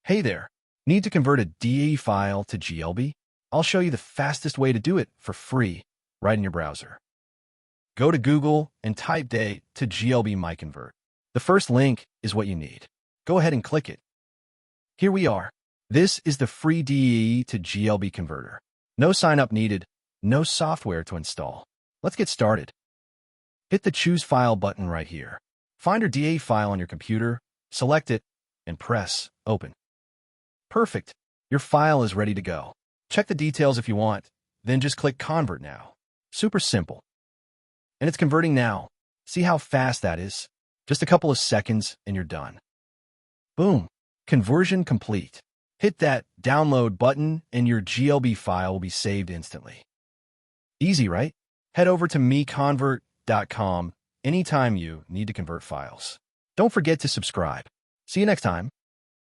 Hey there, need to convert a DAE file to GLB? I'll show you the fastest way to do it for free right in your browser. Go to Google and type DAE to GLB MiConvert. The first link is what you need. Go ahead and click it. Here we are. This is the free DAE to GLB converter. No sign-up needed, no software to install. Let's get started. Hit the Choose File button right here. Find your DAE file on your computer, select it, and press Open. Perfect. Your file is ready to go. Check the details if you want, then just click Convert Now. Super simple. And it's converting now. See how fast that is? Just a couple of seconds and you're done. Boom. Conversion complete. Hit that Download button and your GLB file will be saved instantly. Easy, right? Head over to MiConvert.com anytime you need to convert files. Don't forget to subscribe. See you next time.